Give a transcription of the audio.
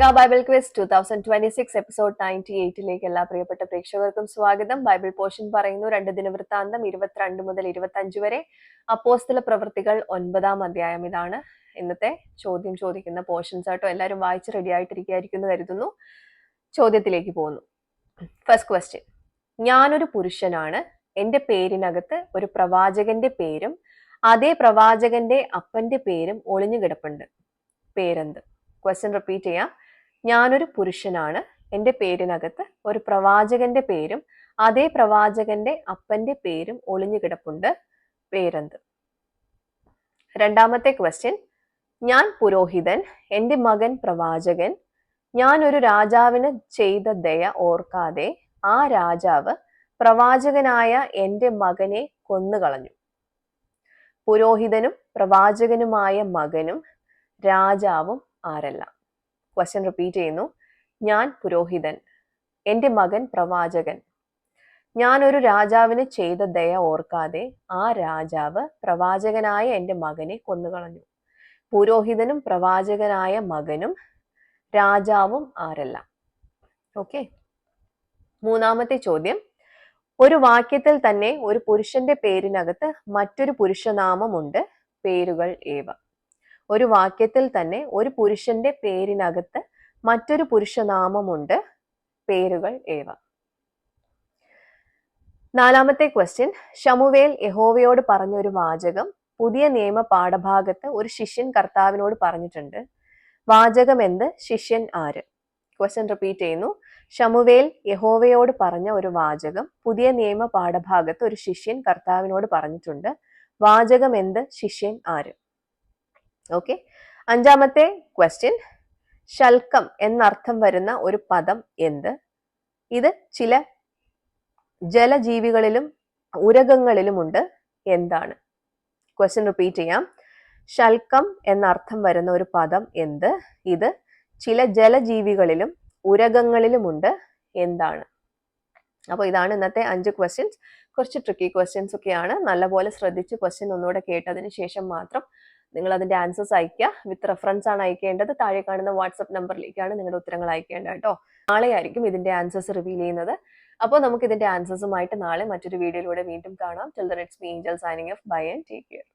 Mega Bible quiz 2026 episode 98ലേക്ക് എല്ലാ പ്രിയപ്പെട്ട പ്രേക്ഷകർക്കും സ്വാഗതം. ബൈബിൾ പോർഷൻ പറയുന്നു 2 ദിനവൃത്താന്തം 22 മുതൽ 25 വരെ, അപ്പോസ്തല പ്രവൃത്തികൾ 9-ാം അധ്യായം. ഇതാണ് ഇന്നത്തെ ചോദ്യം ചോദിക്കുന്ന പോർഷൻസ് ആട്ടോ. എല്ലാവരും വായിച്ച് റെഡി ആയിട്ടിരിക്കുകയായിരിക്കും കരുതുന്നു. ചോദ്യത്തിലേക്ക് പോകുന്നു. First question. ഞാനൊരു പുരുഷനാണ്, എന്റെ പേരിനകത്ത് ഒരു പ്രവാചകന്റെ പേരും അതേ പ്രവാചകന്റെ അപ്പന്റെ പേരും ഒളിഞ്ഞു കിടപ്പുണ്ട്. പേരെന്ത്? ക്വസ്റ്റ്യൻ റിപ്പീറ്റ് ചെയ്യാം. ഞാനൊരു പുരുഷനാണ്, എൻ്റെ പേരിനകത്ത് ഒരു പ്രവാചകന്റെ പേരും അതേ പ്രവാചകന്റെ അപ്പന്റെ പേരും ഒളിഞ്ഞു കിടപ്പുണ്ട്. പേരെന്ത്? രണ്ടാമത്തെ ക്വസ്റ്റ്യൻ. ഞാൻ പുരോഹിതൻ, എൻ്റെ മകൻ പ്രവാചകൻ. ഞാൻ ഒരു രാജാവിന് ചെയ്ത ദയ ഓർക്കാതെ ആ രാജാവ് പ്രവാചകനായ എൻ്റെ മകനെ കൊന്നുകളഞ്ഞു. പുരോഹിതനും പ്രവാചകനുമായ മകനും രാജാവും ആരല്ല? ക്വസ്റ്റ്യൻ റിപ്പീറ്റ് ചെയ്യുന്നു. ഞാൻ പുരോഹിതൻ, എൻ്റെ മകൻ പ്രവാചകൻ. ഞാൻ ഒരു രാജാവിന് ചെയ്ത ദയ ഓർക്കാതെ ആ രാജാവ് പ്രവാചകനായ എൻ്റെ മകനെ കൊന്നുകളഞ്ഞു. പുരോഹിതനും പ്രവാചകനായ മകനും രാജാവും ആരല്ല? ഓക്കെ. മൂന്നാമത്തെ ചോദ്യം. ഒരു വാക്യത്തിൽ തന്നെ ഒരു പുരുഷന്റെ പേരിനകത്ത് മറ്റൊരു പുരുഷനാമമുണ്ട്. പേരുകൾ ഏവ? ഒരു വാക്യത്തിൽ തന്നെ ഒരു പുരുഷന്റെ പേരിനകത്ത് മറ്റൊരു പുരുഷനാമമുണ്ട്. പേരുകൾ ഏവ? നാലാമത്തെ ക്വസ്റ്റ്യൻ. ശമൂവേൽ യഹോവയോട് പറഞ്ഞ ഒരു വാചകം പുതിയ നിയമ പാഠഭാഗത്ത് ഒരു ശിഷ്യൻ കർത്താവിനോട് പറഞ്ഞിട്ടുണ്ട്. വാചകം എന്ത്? ശിഷ്യൻ ആര്? ക്വസ്റ്റ്യൻ റിപ്പീറ്റ് ചെയ്യുന്നു. ശമൂവേൽ യഹോവയോട് പറഞ്ഞ ഒരു വാചകം പുതിയ നിയമ പാഠഭാഗത്ത് ഒരു ശിഷ്യൻ കർത്താവിനോട് പറഞ്ഞിട്ടുണ്ട്. വാചകം എന്ത്? ശിഷ്യൻ ആര്? ഓക്കെ. അഞ്ചാമത്തെ ക്വസ്റ്റ്യൻ. ശൽക്കം എന്നർത്ഥം വരുന്ന ഒരു പദം എന്ത്? ഇത് ചില ജലജീവികളിലും ഉരകങ്ങളിലുമുണ്ട്. എന്താണ്? ക്വസ്റ്റ്യൻ റിപ്പീറ്റ് ചെയ്യാം. ശൽക്കം എന്നർത്ഥം വരുന്ന ഒരു പദം എന്ത്? ഇത് ചില ജലജീവികളിലും ഉരകങ്ങളിലുമുണ്ട്. എന്താണ്? അപ്പോൾ ഇതാണ് ഇന്നത്തെ 5 ക്വസ്റ്റ്യൻസ്. കുറച്ച് ട്രിക്കി ക്വസ്റ്റ്യൻസ് ഒക്കെയാണ്. നല്ലപോലെ ശ്രദ്ധിച്ച് ക്വസ്റ്റ്യൻ ഒന്നുകൂടെ കേട്ടതിന് ശേഷം മാത്രം നിങ്ങൾ അതിന്റെ ആൻസേഴ്സ് അയക്കുക. വിത്ത് റെഫറൻസ് ആണ് അയക്കേണ്ടത്. താഴെ കാണുന്ന വാട്സ്ആപ്പ് നമ്പറിലേക്കാണ് നിങ്ങളുടെ ഉത്തരങ്ങൾ അയക്കേണ്ടത് കേട്ടോ. നാളെ ആയിരിക്കും ഇതിന്റെ ആൻസേഴ്സ് റിവീൽ ചെയ്യുന്നത്. അപ്പോൾ നമുക്ക് ഇതിന്റെ ആൻസേഴ്സുമായിട്ട് നാളെ മറ്റൊരു വീഡിയോയിലൂടെ വീണ്ടും കാണാം. Till then it's me Angel signing off. Bye and take care.